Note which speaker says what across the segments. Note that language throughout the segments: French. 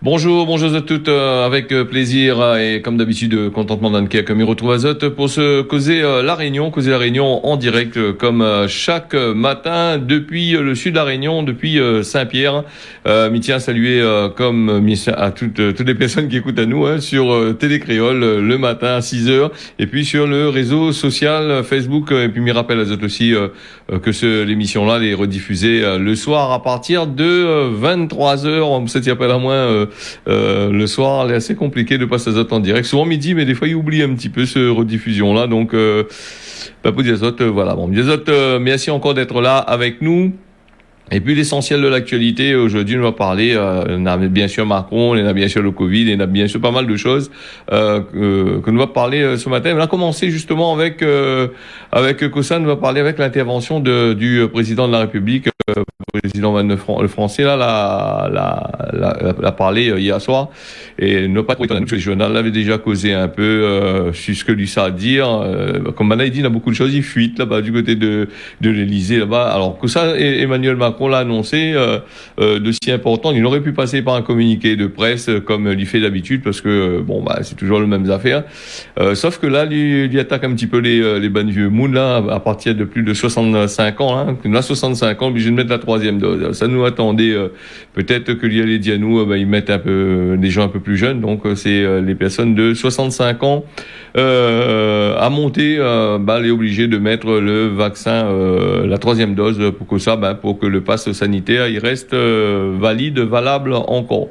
Speaker 1: Bonjour, bonjour à toutes, avec plaisir et comme d'habitude, contentement d'Annequet, comme il retrouve Azot pour se causer la Réunion en direct comme chaque matin depuis le sud de la Réunion, depuis Saint-Pierre. M'y tiens à saluer comme à toutes les personnes qui écoutent à nous sur Télé Créole le matin à 6h et puis sur le réseau social Facebook et puis m'y rappelle Azot aussi que l'émission-là est rediffusée le soir à partir de 23h. On se tient pas à moins le soir, c'est assez compliqué de passer Azot en direct. Souvent midi, mais des fois, il oublie un petit peu ce rediffusion-là. Donc, pour Azot, voilà. Bon, Azot, merci encore d'être là avec nous. Et puis l'essentiel de l'actualité, aujourd'hui, on va parler, on a bien sûr Macron, on a bien sûr le Covid, on a bien sûr pas mal de choses que nous va parler ce matin. On a commencé justement avec Kosan, on va parler avec l'intervention du président de la République, le président le français là, l'a parlé hier soir, et ne pas trop étonné, le journal l'avait déjà causé un peu sur ce que lui ça à dire. Comme Mana dit, il y a beaucoup de choses, il fuite là-bas du côté de l'Élysée là-bas. Alors que ça, Emmanuel Macron l'a annoncé de si important, il aurait pu passer par un communiqué de presse comme il fait d'habitude parce que c'est toujours les mêmes affaires. Sauf que là, lui attaque un petit peu les bonnes vieux mouns là à partir de plus de 65 ans. Hein. Là, 65 ans, obligé de mettre la troisième dose. Ça nous attendait peut-être que lui allait dire à nous, ils mettent un peu des gens un peu plus jeunes. Donc c'est les personnes de 65 ans à monter, elle est obligée de mettre le vaccin, la troisième dose pour que ça, pour que le pass sanitaire il reste valable encore.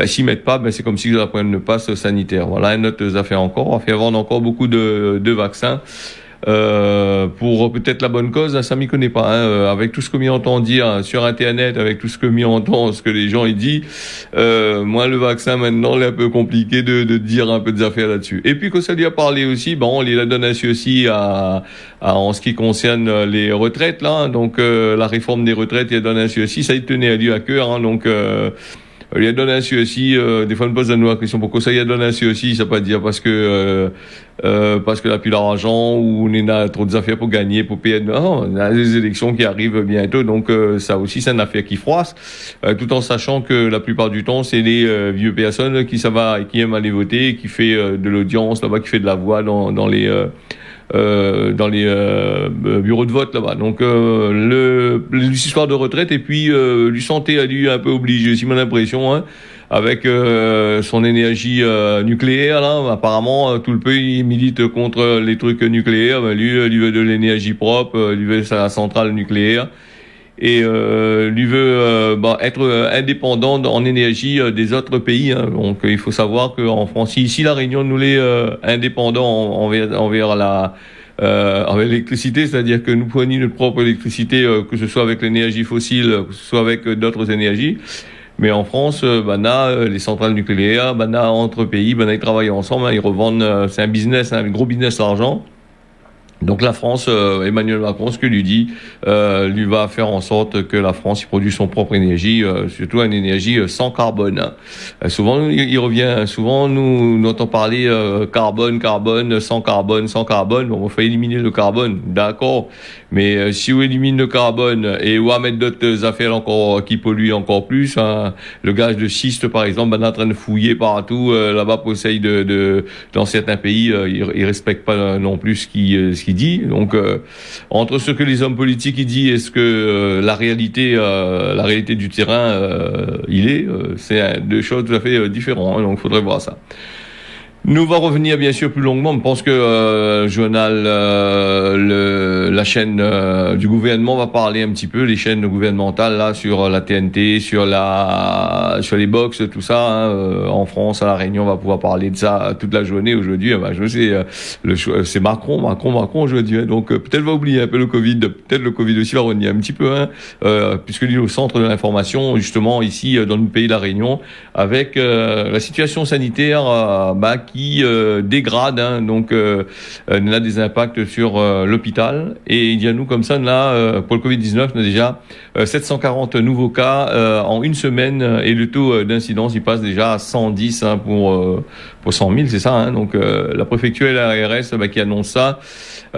Speaker 1: S'ils mettent pas, c'est comme si ils apprennent le pass sanitaire. Voilà, une autre affaire encore. On va faire vendre encore beaucoup de vaccins. Pour peut-être la bonne cause, ça m'y connaît pas, avec tout ce que m'y entend dire sur internet, avec tout ce que m'y entend, ce que les gens y disent, moi le vaccin maintenant il est un peu compliqué de dire un peu des affaires là-dessus. Et puis que ça lui a parlé aussi, il a donné aussi en ce qui concerne les retraites là, donc la réforme des retraites, il a donné aussi, ça il tenait à lui à cœur, donc il a donné ainsi aussi, des fois on pose la question pourquoi ça il a donné ainsi aussi, ça pas dire parce que il a plus d'argent ou on a trop d'affaires pour gagner, pour payer. Non, on a des élections qui arrivent bientôt, donc ça aussi c'est une affaire qui froisse, tout en sachant que la plupart du temps c'est les vieux personnes qui qui aiment aller voter, qui fait de l'audience là-bas, qui fait de la voix dans les bureaux de vote là-bas. Donc l'histoire de retraite et puis lui sentait à lui un peu obligé, aussi mon impression, avec son énergie nucléaire là. Apparemment tout le pays milite contre les trucs nucléaires. Lui veut de l'énergie propre, lui veut sa centrale nucléaire. Et lui veut être indépendant en énergie des autres pays. Donc il faut savoir qu'en France, ici la Réunion, nous les indépendants envers l'électricité, c'est-à-dire que nous fournissons notre propre électricité, que ce soit avec l'énergie fossile, que ce soit avec d'autres énergies. Mais en France, les centrales nucléaires, entre pays, ils travaillent ensemble, ils revendent, c'est un business, un gros business l'argent. Donc la France, Emmanuel Macron, ce que lui dit, lui va faire en sorte que la France produise son propre énergie, surtout une énergie sans carbone. Souvent il revient, souvent nous entend parler carbone, sans carbone. On fait éliminer le carbone, d'accord. Mais si on élimine le carbone et on va mettre d'autres affaires encore qui polluent encore plus, le gaz de schiste par exemple, on est en train de fouiller partout là-bas pour essayer dans certains pays, ils respectent pas non plus ce qui dit. Donc entre ce que les hommes politiques ils disent et ce que la réalité du terrain c'est deux choses tout à fait différentes. Donc il faudrait voir ça. Nous va revenir bien sûr plus longuement. Je pense que journal, la chaîne du gouvernement va parler un petit peu, les chaînes gouvernementales là sur la TNT, sur les box, tout ça. En France, à la Réunion, on va pouvoir parler de ça toute la journée aujourd'hui. Je sais, c'est Macron aujourd'hui. Donc peut-être va oublier un peu le Covid. Peut-être le Covid aussi va revenir un petit peu, puisque lui est au centre de l'information justement ici dans le pays de la Réunion, avec la situation sanitaire qui dégrade, donc on a des impacts sur l'hôpital. Et il y a nous comme ça, là, pour le Covid-19, on a déjà 740 nouveaux cas en une semaine, et le taux d'incidence il passe déjà à 110 pour 100 000, c'est ça, hein. Donc la préfecture et la ARS qui annoncent ça.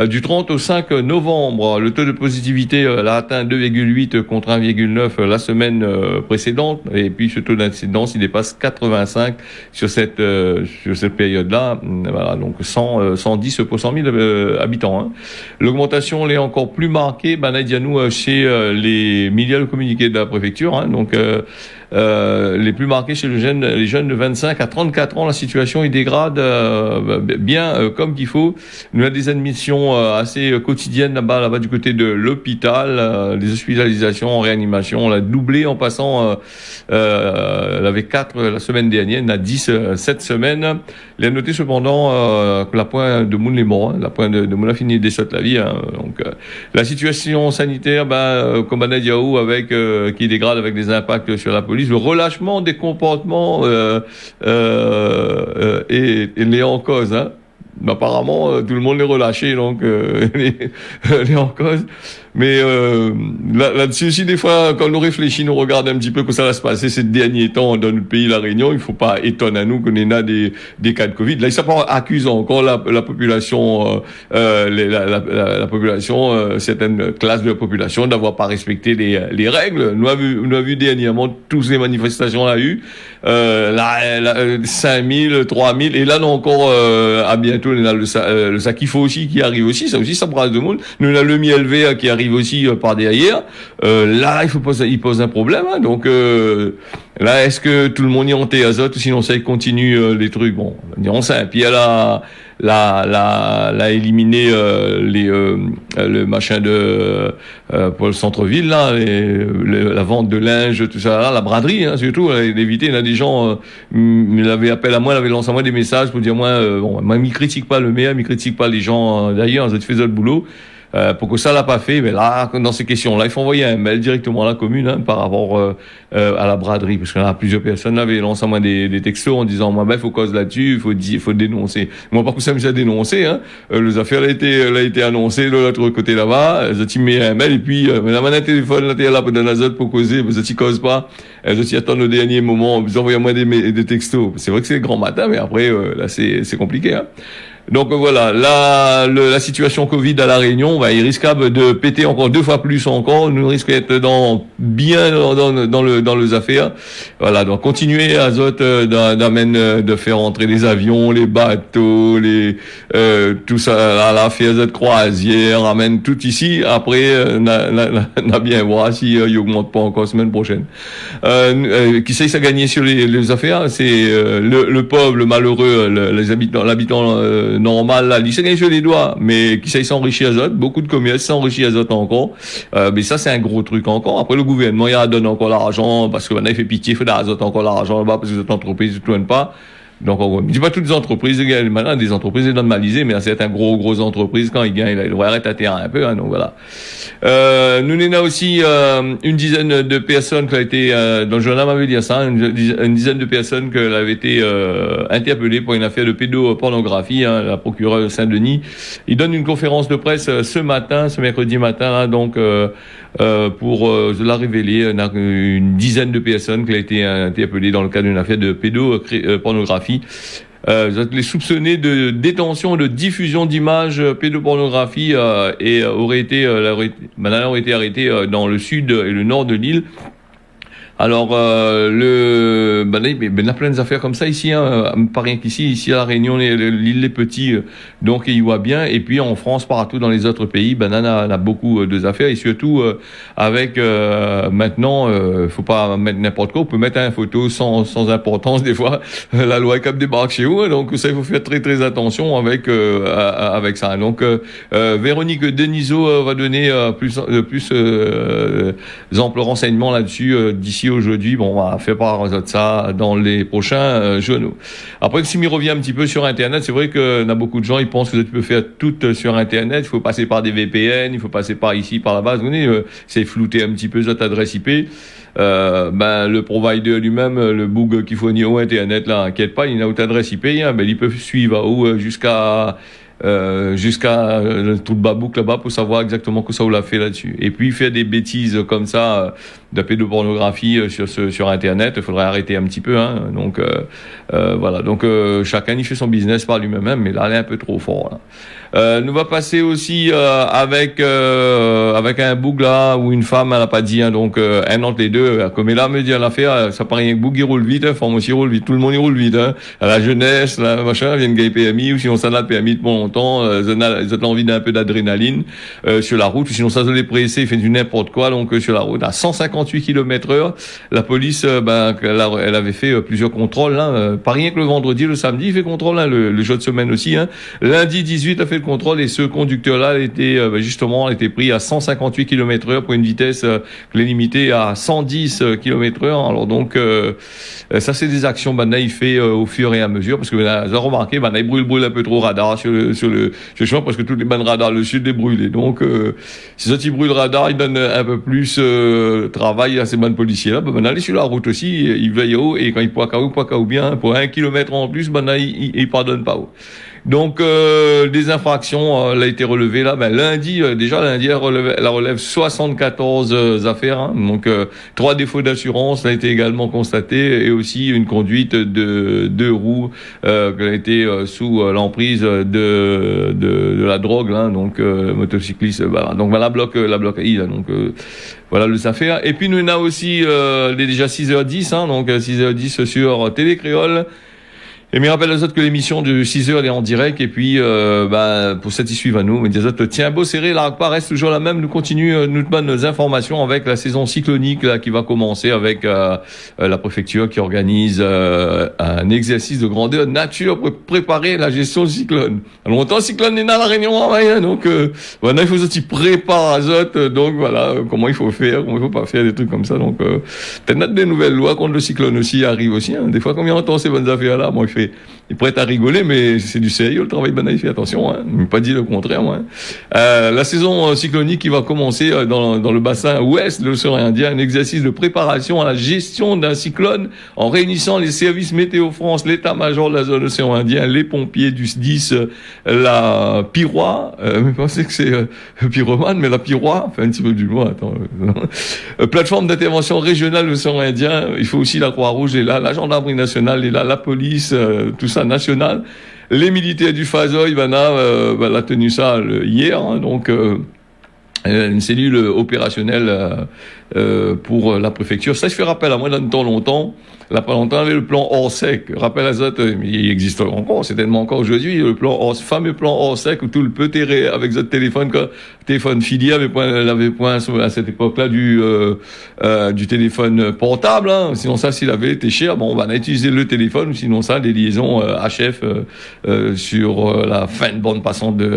Speaker 1: Du 30 au 5 novembre, le taux de positivité a atteint 2,8 contre 1,9 la semaine précédente, et puis ce taux d'incidence il dépasse 85 sur cette période-là. Voilà, donc 110 pour 100 000 habitants. Hein. L'augmentation elle est encore plus marquée, Nadia, nous chez les médias de communiqué de la préfecture. Hein, donc les plus marqués chez les jeunes de 25 à 34 ans, la situation il dégrade bien comme qu'il faut. Nous avons des admissions assez quotidiennes là-bas du côté de l'hôpital, les hospitalisations en réanimation, on l'a doublé en passant, elle avait 4 la semaine dernière, on a 10 cette semaine. Il a noté cependant que la pointe de Moun les morts, hein, la pointe de Moun a fini de la vie. Hein, donc la situation sanitaire, comme Anadiaou, avec qui dégrade avec des impacts sur la police. Le relâchement des comportements est en cause. Hein. Apparemment, tout le monde est relâché, donc est en cause. Mais là-dessus aussi, des fois, quand nous réfléchissons, nous regardons un petit peu que ça va se passer ces derniers temps dans notre pays, la Réunion. Il faut pas étonner à nous qu'on ait des cas de Covid. Là, ça accuse encore la population, la population, certaines classes de la population d'avoir pas respecté les règles. Nous avons vu dernièrement toutes les manifestations là eu, 5000, 3000, et là, nous encore à bientôt, on a le Sakifo aussi qui arrive aussi. Ça aussi, ça brasse de monde. Nous on a le Mielvé qui arrive aussi par derrière. Là, il pose un problème. Hein, donc là, est-ce que tout le monde y est en azote ou sinon ça continue les trucs? Bon, on sait. Puis elle a éliminé le machin de pour le centre-ville là, la vente de linge, tout ça, là, la braderie hein, surtout. D'éviter, il y a des gens, il avait appelé à moi, il avait lancé à moi des messages pour dire moi, moi, m'y critique pas le maire, m'y critique pas les gens d'ailleurs, ils ont fait le boulot. Pour que ça l'a pas fait, mais là, dans ces questions-là, il faut envoyer un mail directement à la commune hein, par rapport à la braderie, parce qu'il y a plusieurs personnes avaient lancé à moi des textos en disant moi faut cause là-dessus, il faut dénoncer. Moi par contre ça me a dénoncé, hein. Les affaires a été annoncées de l'autre côté là-bas, j'ai mis un mail et puis la manette téléphone là t'es là pour donner azote pour causer, mais ça t'y cause pas, je attends le dernier moment, vous envoyez moi des textos. C'est vrai que c'est le grand matin, mais après là c'est compliqué. Hein. Donc voilà, la situation Covid à la Réunion, il risque de péter encore 2 fois plus encore. Nous risquons d'être dans les affaires. Voilà, donc continuer Azote de faire entrer les avions, les bateaux, tout ça, à la fait Azote croisière, amène tout ici. Après, n'a bien voir si il augmente pas encore semaine prochaine. Qui sait ça gagner sur les affaires, c'est le pauvre, le malheureux, l'habitant normal là, il s'est gagné sur les doigts, mais qui sait s'enrichir azote, beaucoup de commerces s'enrichissent azote encore, mais ça c'est un gros truc encore. Après le gouvernement il donne encore l'argent parce que maintenant il fait pitié, il faut d'azote encore l'argent là-bas parce que cette entreprise ne tourne pas. Donc, je dis pas toutes les entreprises, maintenant, des entreprises normalisées, mais c'est un gros entreprises, quand ils gagnent, ils devraient arrêter à terre un peu, hein, donc voilà. Nous, on a aussi, une dizaine de personnes qui ont été, dans le journal m'avait dit ça, une dizaine de personnes qui avaient été, interpellées pour une affaire de pédopornographie, hein, la procureure de Saint-Denis. Il donne une conférence de presse ce mercredi matin, là, donc, pour la révéler, une dizaine de personnes qui ont été interpellées dans le cadre d'une affaire de pédopornographie. Les soupçonnés de détention, de diffusion d'images pédopornographie et auraient été arrêtés dans le sud et le nord de l'île. Alors, il y a plein d'affaires comme ça ici, hein, pas rien qu'ici à La Réunion, l'île est petite, donc il y voit bien. Et puis en France, partout dans les autres pays, on a beaucoup d'affaires et surtout avec maintenant, faut pas mettre n'importe quoi. On peut mettre une photo sans importance des fois. La loi cap débarque chez vous, hein, donc ça il faut faire très attention avec ça. Donc Véronique Denisot va donner plus amples renseignements là-dessus d'ici aujourd'hui. Bon, on va faire part de ça dans les prochains journaux. Après, si on revient un petit peu sur Internet, c'est vrai que a beaucoup de gens, ils pensent que tu peux faire tout sur Internet. Il faut passer par des VPN, il faut passer par ici, par là-bas. C'est flouter un petit peu cette adresse IP. Le provider lui-même, le bug qu'il fournit au Internet, là, inquiète pas, il a autre adresse IP, hein, ils peuvent suivre jusqu'à le trou de babouc là-bas pour savoir exactement que ça vous l'a fait là-dessus. Et puis faire des bêtises comme ça, de pédopornographie sur Internet. Il faudrait arrêter un petit peu. Hein. Donc voilà. Donc chacun y fait son business par lui-même, mais là, elle est un peu trop fort. Là. Nous va passer aussi avec un boug là où une femme elle a pas dit hein, donc un entre les deux comme elle a me dit à l'affaire ça paraît un boug il roule vite hein, femme aussi roule vite tout le monde il roule vite hein. À la jeunesse la machin vient gagner PMI ou sinon ça n'a le PMI depuis longtemps ils ont envie d'un peu d'adrénaline sur la route ou sinon ça se les pressé il fait du n'importe quoi donc sur la route à 158 km/h la police elle avait fait plusieurs contrôles hein, pas rien que le vendredi le samedi il fait contrôle hein, le jour de semaine aussi hein. Lundi 18 a fait le contrôle et ce conducteur-là était justement était pris à 158 km/h pour une vitesse qui est limitée à 110 km/h. Alors donc ça c'est des actions il fait au fur et à mesure parce que vous avez remarqué il brûle un peu trop radar sur le chemin parce que tous les bandes radars le sud est brûlé. Donc si ça il brûle le radar, il donne un peu plus travail à ces bandes policiers là. Aller sur la route aussi, il veille haut et quand il poika ou bien pour 1 kilomètre en plus, il pardonne pas haut. Donc des infractions elle a été relevée là lundi elle relève 74 affaires hein, donc 3 défauts d'assurance a été également constaté et aussi une conduite de 2 roues qui a été sous l'emprise de la drogue là donc motocycliste voilà. Donc la bloc I là donc voilà les affaires et puis nous on a aussi déjà 6h10 hein, donc 6h10 sur Télé Créole. Et me rappelle aux autres que l'émission de 6h elle est en direct et puis pour cette suivre à nous mais des autres tiens beau serré la pas reste toujours la même nous continue nous donne nos informations avec la saison cyclonique là qui va commencer avec la préfecture qui organise un exercice de grandeur nature pour préparer la gestion du cyclone. Alors longtemps cyclone est dans la Réunion hein, donc voilà il faut aussi préparer azote donc voilà comment il faut faire comment il faut pas faire des trucs comme ça donc peut-être des nouvelles lois contre le cyclone aussi arrivent aussi hein. Des fois quand on entend ces bonnes affaires là bon il prête à rigoler, mais c'est du sérieux le travail il fait attention, hein. Il m'a pas dit le contraire, moi. La saison cyclonique qui va commencer dans le bassin ouest de l'océan Indien, un exercice de préparation à la gestion d'un cyclone en réunissant les services Météo France, l'état-major de la zone océan Indien, les pompiers du SDIS, la Piroie, je pensais que c'est pyromane, mais la Piroie, enfin un petit peu du loin, attends. Plateforme d'intervention régionale de l'océan Indien, il faut aussi la Croix-Rouge est là, la gendarmerie nationale est là, la police, tout ça national. Les militaires du FASOI, a tenu ça hier, hein, donc une cellule opérationnelle pour la préfecture. Ça, je fais rappel à moi, dans le temps longtemps. Là, pas longtemps, il y avait le plan hors sec. Rappel à ça, il existe encore, c'est tellement encore aujourd'hui, le fameux plan hors sec où tout le petit avec votre téléphone filié avait point à cette époque-là du téléphone portable, hein. Sinon ça, s'il avait été cher, bon, on va utiliser le téléphone, ou sinon ça, des liaisons HF, sur la fin de bande passante de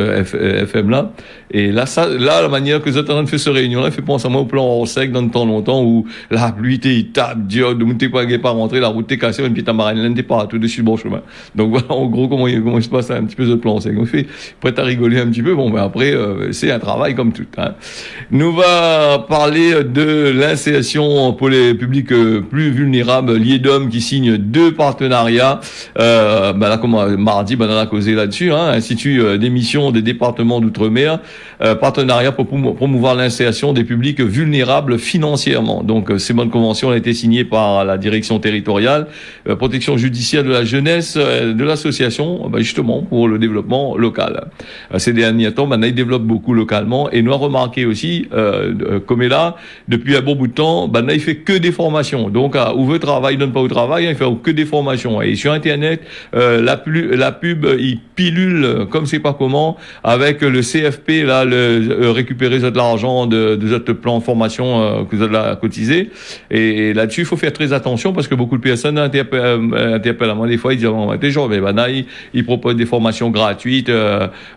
Speaker 1: FM là. Et là, la manière que vous êtes en train de faire cette réunion-là, fait penser à moi au plan hors sec dans le temps longtemps où la pluie il tape, Dieu, de monter pas rentrer, la route t'est cassée, une petite marine, l'un pas tout dessus le bon chemin. Donc voilà, en gros, comment il se passe un petit peu ce plan sec. On fait, prêt à rigoler un petit peu, bon, après, c'est un travail comme tout, hein. Nous va parler de l'insertion pour les publics plus vulnérables, l'IEDOM qui signe 2 partenariats, là, comme mardi, on a causé là-dessus, hein, Institut d'émission des départements d'outre-mer, partenariat pour promouvoir l'insertion des publics vulnérables financièrement. Donc, ces bonnes conventions ont été signées par la direction territoriale, protection judiciaire de la jeunesse, de l'association, justement, pour le développement local. Ces derniers temps, ils développent beaucoup localement et nous avons remarqué aussi, comme est là, depuis un bon bout de temps, il fait que des formations. Donc, où veut travail, donne pas au travail, il fait que des formations. Et sur Internet, la pub, il pilule comme c'est pas comment, avec le CFP, là, récupérer de l'argent de votre plan de formation que vous avez cotisé. Et là-dessus, il faut faire très attention parce que beaucoup de personnes interpellent à moi des fois, ils disent t'es genre, mais ils proposent des formations gratuites,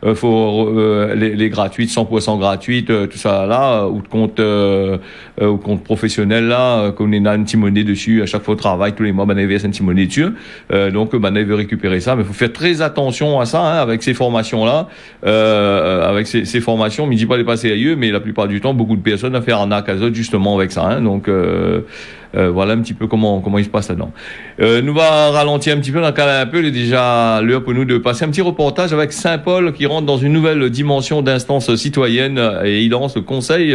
Speaker 1: les gratuites, 100% gratuites, tout ça là, ou de compte professionnel là, qu'on a un petit monnaie dessus à chaque fois au travail, tous les mois, il verse un petit monnaie dessus. Donc, il veut récupérer ça, mais il faut faire très attention à ça, hein, avec ces formations là, avec ces formations, mais il dit pas les passer ailleurs, mais la plupart du temps, beaucoup de personnes ont fait arnaque à eux, justement avec ça. Hein. Donc voilà un petit peu comment il se passe là-dedans. Nous va ralentir un petit peu, un peu. Il est déjà l'heure pour nous de passer un petit reportage avec Saint-Paul qui rentre dans une nouvelle dimension d'instance citoyenne et il lance le conseil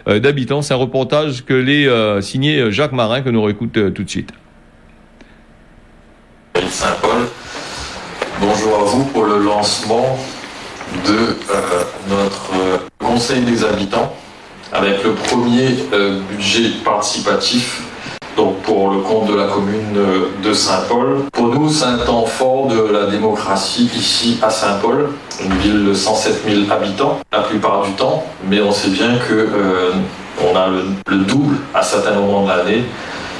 Speaker 1: d'habitants. C'est un reportage que les signé Jacques Marin que nous réécoute tout de suite.
Speaker 2: Saint-Paul, bonjour à vous pour le lancement de notre conseil des habitants avec le premier budget participatif donc pour le compte de la commune de Saint-Paul. Pour nous, c'est un temps fort de la démocratie ici à Saint-Paul, une ville de 107 000 habitants la plupart du temps, mais on sait bien que on a le double à certains moments de l'année,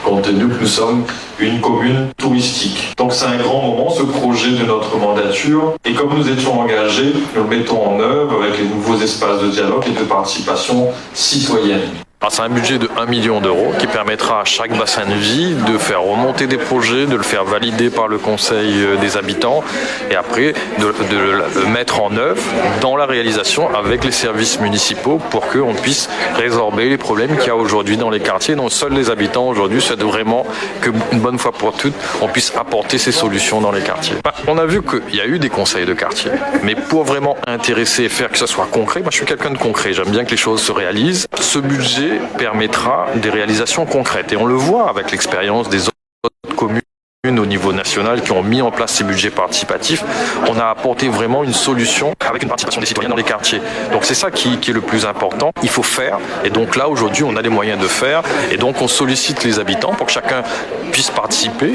Speaker 2: compte tenu que nous sommes une commune touristique. Donc c'est un grand moment, ce projet de notre mandature, et comme nous étions engagés, nous le mettons en œuvre avec les nouveaux espaces de dialogue et de participation citoyenne. C'est un budget de 1 million d'euros qui permettra à chaque bassin de vie de faire remonter des projets, de le faire valider par le conseil des habitants et après de le mettre en œuvre dans la réalisation avec les services municipaux pour qu'on puisse résorber les problèmes qu'il y a aujourd'hui dans les quartiers dont seuls les habitants aujourd'hui souhaitent vraiment qu'une bonne fois pour toutes on puisse apporter ces solutions dans les quartiers. On a vu qu'il y a eu des conseils de quartier, mais pour vraiment intéresser et faire que ça soit concret, moi je suis quelqu'un de concret, j'aime bien que les choses se réalisent. Ce budget permettra des réalisations concrètes. Et on le voit avec l'expérience des autres communes au niveau national qui ont mis en place ces budgets participatifs. On a apporté vraiment une solution avec une participation des citoyens dans les quartiers. Donc c'est ça qui est le plus important. Il faut faire. Et donc là, aujourd'hui, on a les moyens de faire. Et donc on sollicite les habitants pour que chacun puisse participer,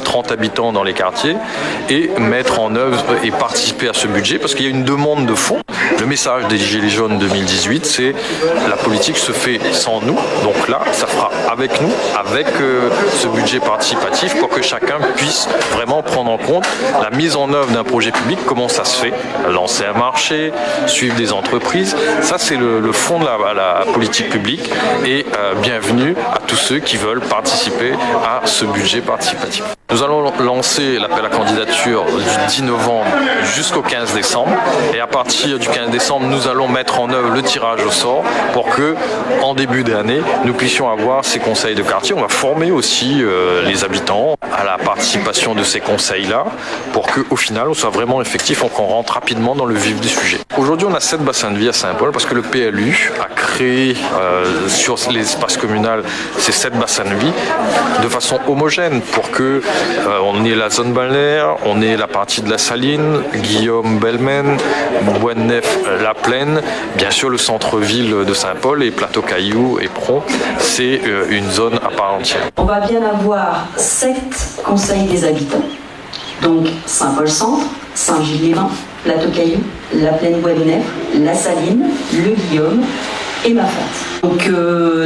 Speaker 2: 30 habitants dans les quartiers, et mettre en œuvre et participer à ce budget parce qu'il y a une demande de fond. Le message des Gilets jaunes 2018, c'est la politique se fait sans nous. Donc là, ça fera avec nous, avec ce budget participatif pour que chacun puisse vraiment prendre en compte la mise en œuvre d'un projet public, comment ça se fait, lancer un marché, suivre des entreprises. Ça, c'est le fond de la politique publique et bienvenue à tous ceux qui veulent participer à ce budget participatif. Nous allons lancer l'appel à candidature du 10 novembre jusqu'au 15 décembre et à partir du 15 décembre, nous allons mettre en œuvre le tirage au sort pour que, en début d'année, nous puissions avoir ces conseils de quartier. On va former aussi les habitants à la participation de ces conseils-là pour qu'au final, on soit vraiment effectif, qu'on rentre rapidement dans le vif du sujet. Aujourd'hui, on a 7 bassins de vie à Saint-Paul parce que le PLU a créé sur l'espace communal ces 7 bassins de vie de façon homogène pour que on ait la zone balnéaire, on ait la partie de la Saline, Guillaume, Belmen, Bois-de-Nef, La Plaine, bien sûr le centre-ville de Saint-Paul et Plateau Caillou et Pron, c'est une zone à part entière.
Speaker 3: On va bien avoir 7 conseils des habitants, donc Saint-Paul-Centre, Saint-Gilles-les-Bains, Plateau Caillou, La Plaine Bois-de-Nef, La Saline, le Guillaume et ma fête. Donc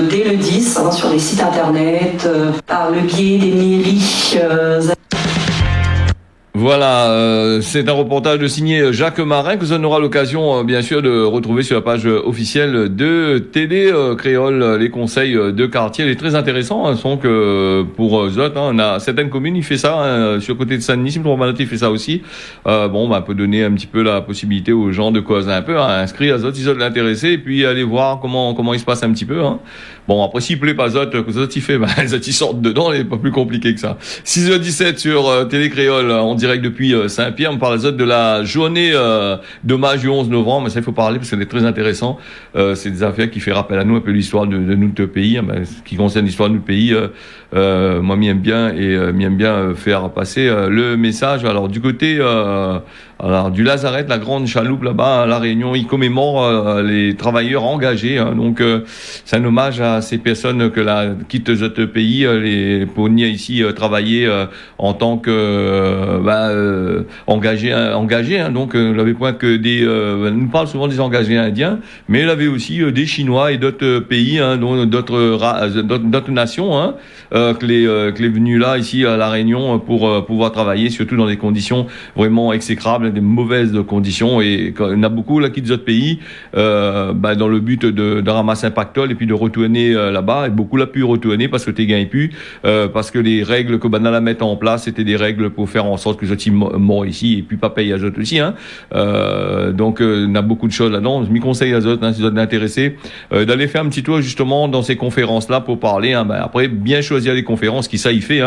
Speaker 3: dès le 10, sur les sites internet, par le biais des mairies.
Speaker 1: Voilà, c'est un reportage de signé Jacques Marin que on aura l'occasion bien sûr de retrouver sur la page officielle de Télé Créole, les conseils de quartier. Il est très intéressant, hein, sont que pour Zot, on a certaines communes, il fait ça, hein, sur le côté de Saint-Denis, il fait ça aussi. Bon, on peut donner un petit peu la possibilité aux gens de causer un peu, hein, inscrire à Zot si Zot l'intéressé, et puis aller voir comment il se passe un petit peu. Hein. Bon, après, s'il plaît pas Zot, que Zot il fait, Zot il sortent dedans, il est pas plus compliqué que ça. 6h17 sur Télé Créole, en direct depuis Saint-Pierre. On parle de la journée d'hommage du 11 novembre, mais ça il faut parler parce que c'est très intéressant. C'est des affaires qui fait rappel à nous un peu l'histoire de notre pays, hein, ce qui concerne l'histoire de notre pays. Moi, m'y aime bien faire passer le message. Alors du côté du Lazaret, la grande chaloupe là-bas à La Réunion, ils commémorent les travailleurs engagés. Hein, donc c'est un hommage à ces personnes que quittent notre pays, pour venir ici travailler en tant que engagés. Hein, donc il avait point que nous parle souvent des engagés indiens, mais il avait aussi des Chinois et d'autres pays, hein, dont d'autres nations, hein, que les venus là ici à La Réunion pour pouvoir travailler, surtout dans des conditions vraiment exécrables, des mauvaises conditions et il y en a beaucoup là qui de notre pays dans le but de ramasser un pactole et puis de retourner là-bas, et beaucoup l'a pu retourner parce que t'es gagné plus parce que les règles que Banala mettent en place c'était des règles pour faire en sorte que les autres morts ici et puis pas payer à eux aussi donc il y a beaucoup de choses là-dedans. Je m'y conseille à eux si vous êtes intéressés d'aller faire un petit tour justement dans ces conférences là pour parler après bien choisir les conférences qui ça y fait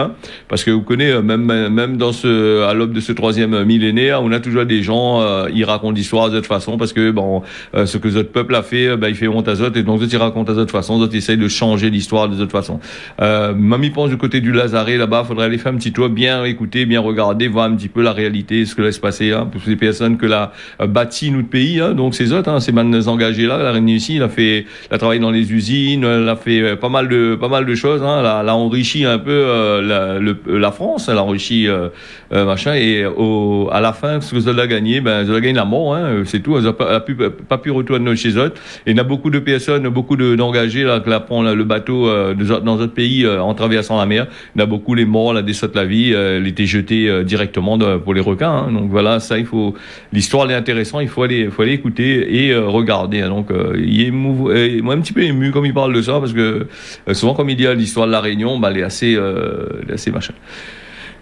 Speaker 1: parce que vous connaissez même dans à l'aube de ce troisième millénaire on a toujours des gens ils racontent l'histoire de cette façon parce que ce que notre peuple a fait il fait honte à eux et donc ils racontent à cette façon, d'autres essayent de changer l'histoire de cette façon. Mamie pense du côté du Lazaret là-bas, faudrait aller faire un petit tour, bien écouter, bien regarder, voir un petit peu la réalité, ce que laisse passer pour ces personnes que l'a bâti notre pays donc ces autres ces mannes engagés là, la reine ici, il a travaillé dans les usines, elle a fait pas mal de choses elle a enrichi un peu la France, elle a enrichi machin et à la fin ce que ça a gagné ça a gagné la mort c'est tout, elle a pas pu retourner chez eux et il y a beaucoup de personnes, beaucoup d'engagés là qui prennent le bateau dans notre pays en traversant la mer, il y a beaucoup les morts, la descente de la vie, elle était jetée directement pour les requins donc voilà, ça il faut, l'histoire est intéressante, il faut aller écouter et regarder donc il est moi un petit peu ému comme il parle de ça parce que souvent comme il dit l'histoire de la Réunion elle est assez machin.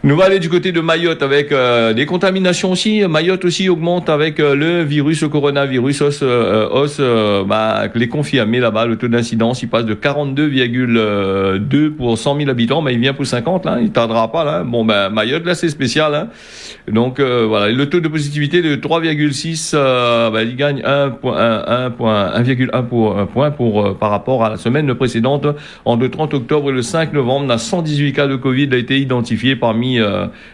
Speaker 1: Nous va aller du côté de Mayotte avec des contaminations aussi. Mayotte aussi augmente avec le coronavirus les confirmés là-bas. Le taux d'incidence il passe de 42,2 pour 100 000 habitants, mais il vient pour 50 là, il tardera pas là. Mayotte là c'est spécial Donc voilà, le taux de positivité de 3,6 il gagne 1,1 point par rapport à la semaine précédente. Le 30 octobre et le 5 novembre, on a 118 cas de Covid a été identifié parmi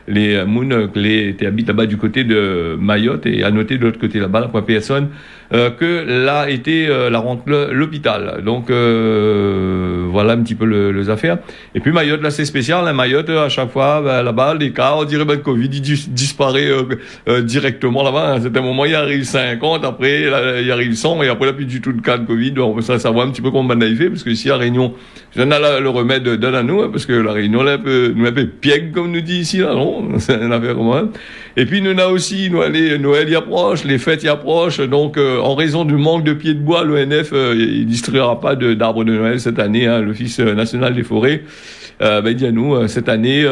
Speaker 1: les Moon qui habitent là-bas du côté de Mayotte et à noter de l'autre côté là-bas, la personne que là était la rentre l'hôpital. Donc voilà un petit peu les affaires. Et puis Mayotte là c'est spécial, Mayotte à chaque fois là-bas les cas on dirait le Covid il disparaît directement là-bas. À un certain moment il arrive 50, après il arrive 100 et après il n'y a plus du tout de cas de Covid. Donc ça voit un petit peu comme on a fait parce que ici à Réunion on a le remède donne à nous parce que la Réunion là nous un peu piègue comme nous dit ici là non c'est une affaire comme ça. Et puis nous a aussi Noël y approche, les fêtes y approchent donc en raison du manque de pieds de bois l'ONF il distribuera pas d'arbres de Noël cette année l'Office national des forêts il dit à nous cette année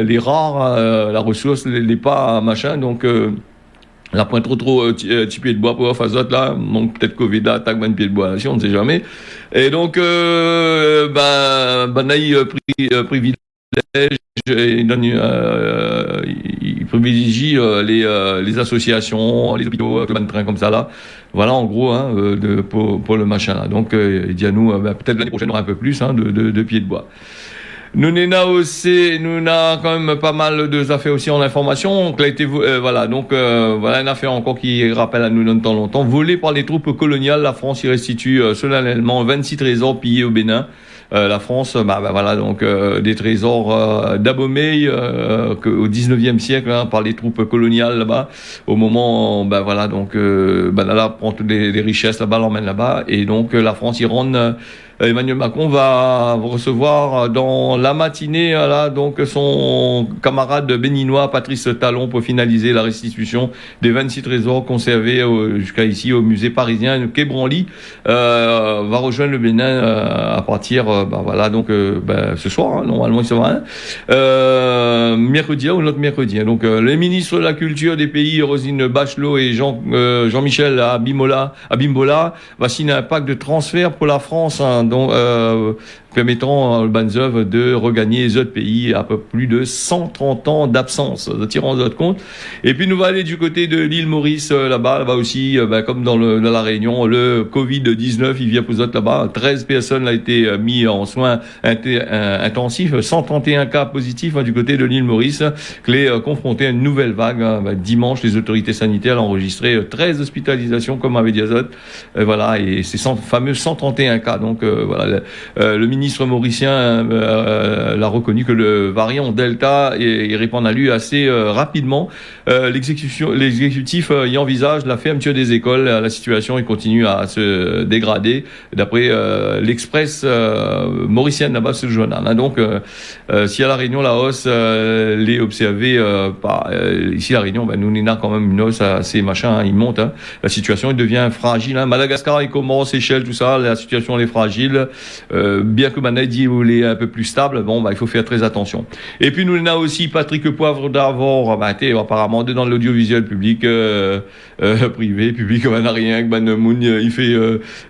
Speaker 1: les rares la ressource les pas machin donc la point trop petit pied de bois pour faire ça là donc peut-être Covid attaque un pied de bois si on ne sait jamais et donc privilège il privilégie les associations, les hôpitaux, le train comme ça là. Voilà en gros pour le machin là. Donc il dit à nous peut-être l'année prochaine on aura un peu plus de pieds de bois. Nous n'a quand même pas mal de affaires aussi en information. Donc, voilà une affaire encore qui rappelle à nous dans le temps longtemps. Volée par les troupes coloniales, la France y restitue solennellement 26 trésors pillés au Bénin. La France, donc des trésors d'Abomey au 19e siècle par les troupes coloniales là-bas. Au moment, là prend toutes les richesses là-bas, l'emmène là-bas, et donc la France y rend. Emmanuel Macron va recevoir dans la matinée donc son camarade béninois Patrice Talon pour finaliser la restitution des 26 trésors conservés jusqu'à ici au musée parisien de Quai Branly. Va rejoindre le Bénin à partir ce soir normalement il sera mercredi ou l'autre mercredi. Donc les ministres de la culture des pays Roselyne Bachelot et Jean-Michel Abimbola va signer un pacte de transfert pour la France permettant aux Banzov de regagner les autres pays à peu plus de 130 ans d'absence, tirant d'autres compte. Et puis nous va aller du côté de l'île Maurice là-bas aussi, comme dans la Réunion, le Covid-19, il vient pour autres là-bas. 13 personnes ont été mis en soins intensifs, 131 cas positifs du côté de l'île Maurice, qui est confronté à une nouvelle vague. Dimanche, les autorités sanitaires ont enregistré 13 hospitalisations, comme avait dit Azot. Et ces fameux 131 cas. Donc voilà, le ministre mauricien l'a reconnu que le variant Delta il répand à lui assez rapidement. L'exécutif y envisage la fermeture des écoles. La situation continue à se dégrader, d'après l'Express mauricienne là-bas sur le journal. Hein. Donc, si à la Réunion la hausse l'est observée ici à la Réunion, nous on a quand même une hausse assez machin, hein, il monte. Hein. La situation devient fragile. Hein. Madagascar, et Comores, Seychelles, tout ça, la situation elle est fragile. Bien que Manet dit qu'elle est un peu plus stable, il faut faire très attention. Et puis nous on a aussi Patrick Poivre d'Arvor, apparemment dans l'audiovisuel public, privé, public, n'a rien que Moun, il fait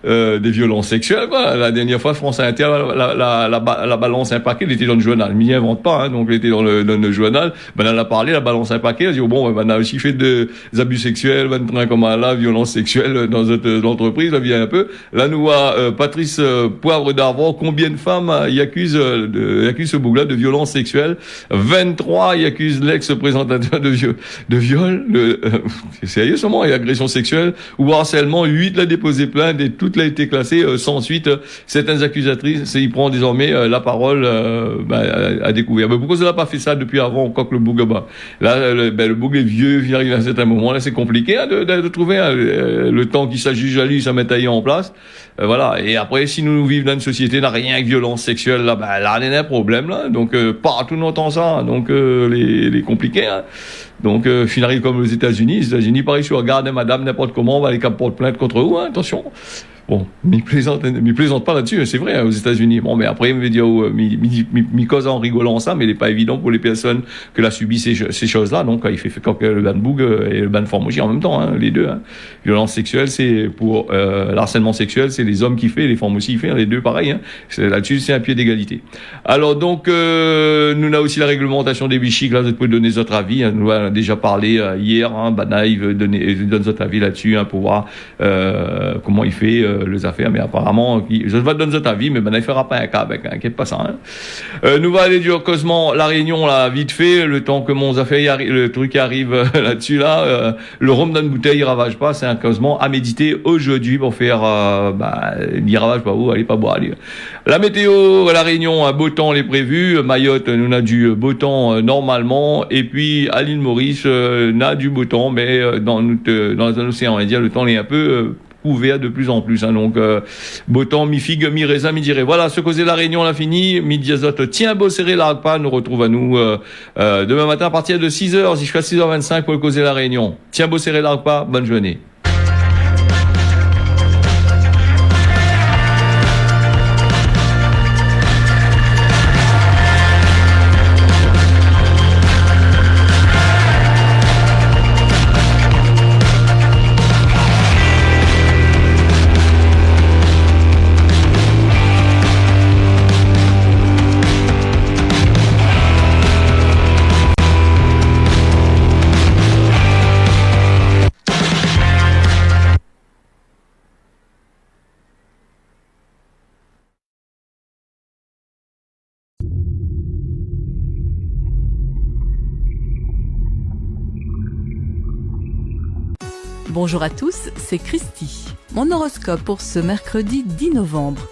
Speaker 1: des violences sexuelles. Quoi. La dernière fois, France Inter, la balance un paquet, il était dans le journal. Mais il n'invente pas, hein, donc il était dans le journal. Elle a parlé, la balance un paquet, elle dit on a aussi fait des abus sexuels, violence sexuelle dans l'entreprise, là vient un peu. Là nous voit Patrice Poivre d'Arvor, combien de femmes il accuse ce bouc-là de violence sexuelle. 23, il accuse l'ex-présentateur de viol, c'est sérieux seulement, et agression sexuelle ou harcèlement. 8 l'a déposé plainte et toutes l'a été classée sans suite. Certaines accusatrices, il prend désormais la parole à découvrir. Mais pourquoi ça n'a pas fait ça depuis avant, encore que le bouc là, le bouc est vieux, il arrive à un certain moment, là c'est compliqué hein, de trouver le temps qu'il s'agit à lui, ça met en place. Voilà. Et après, si nous vivons dans une société n'a rien que violence sexuelle, là, là, il y a un problème, là. Donc, partout on entend ça. Donc, les compliqués, hein. Donc, finalement, comme aux États-Unis, pareil, si vous regardez madame, n'importe comment, on va aller porter plainte contre vous, hein, attention. Bon, m'y plaisante pas là-dessus, c'est vrai, hein, aux États-Unis. Bon, mais après, il me dit, mi cause en rigolant ça, mais il n'est pas évident pour les personnes que l'a subi ces choses-là. Donc, il fait quand le ban boug et le ban forme aussi en même temps, hein, les deux, hein. Violence sexuelle, c'est pour, l'harcèlement sexuel, c'est les hommes qui fait, les femmes aussi qui fait, les deux pareil, hein. Là-dessus, c'est un pied d'égalité. Alors, donc, nous avons aussi la réglementation des bichiques, là, vous pouvez donner votre avis, hein. Nous avons déjà parlé, hier, hein, Banaï donne votre avis là-dessus, hein, pour voir, comment il fait, les affaires, mais apparemment, je vais te donner cet avis, mais il ne fera pas un cas avec, inquiète pas ça. Hein. Nous va aller du causement la Réunion, là, vite fait, le temps que mon affaire, le truc arrive là-dessus, là, le rhum dans une bouteille, il ravage pas, c'est un causement à méditer aujourd'hui pour faire, il ravage pas où, allez pas boire, allez. La météo, la Réunion, un beau temps est prévu, Mayotte, nous a du beau temps normalement, et puis à l'île Maurice, n'a du beau temps, mais dans l'océan Indien, le temps est un peu ouvert de plus en plus, hein, donc beau temps, mi-figue, mi-raisin, mi-diré. Voilà, ce causé la Réunion, on a fini. Midi azote, tiens, beau serré, l'arc pas, nous retrouve à nous demain matin à partir de 6h jusqu'à 6h25 pour le causer la Réunion. Tiens, beau serré, l'arc pas, bonne journée.
Speaker 4: Bonjour à tous, c'est Christy. Mon horoscope pour ce mercredi 10 novembre.